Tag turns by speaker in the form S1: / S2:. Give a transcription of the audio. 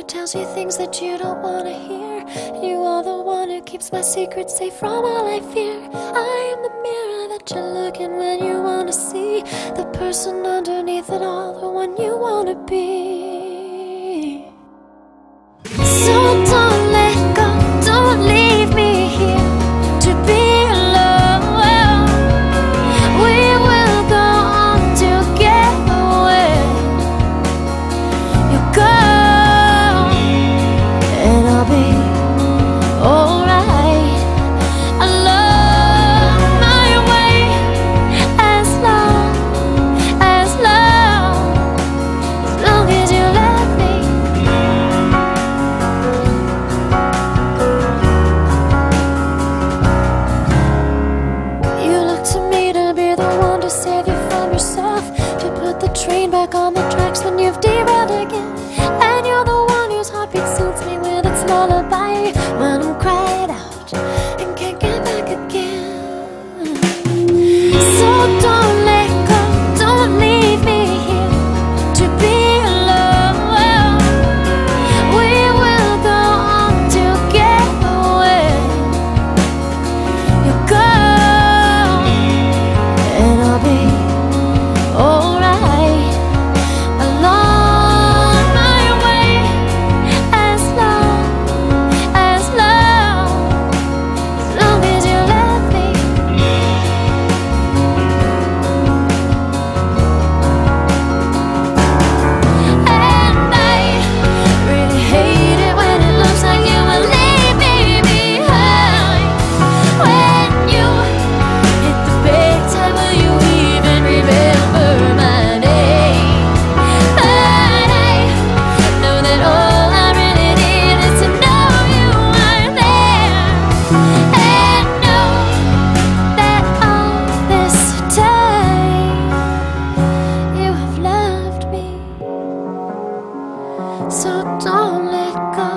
S1: tells you things that you don't wanna hear. You are the one who keeps my secrets safe from all I fear. I am the mirror that you look in when you wanna see the person underneath it all, the one you wanna be. So don't let go, don't leave me here to be alone. We will go on together. You go and I'll be alright. I love my way as long as you let me. You look to me to be the one to save you from yourself, to put the train back on the tracks when you've derailed again. And you're the one whose heartbeat soothes me with its lullaby when I'm cried out and can't get back again. So don't let go, don't leave me here to be alone. We will go on together. You go and I'll be alright. Along my way as long as you let me. And I really hate it when it looks like you will leave me behind. When you hit the big time, will you even remember my name? But I know that all I really need is to know you are there, and know that all this time you have loved me. So don't let go.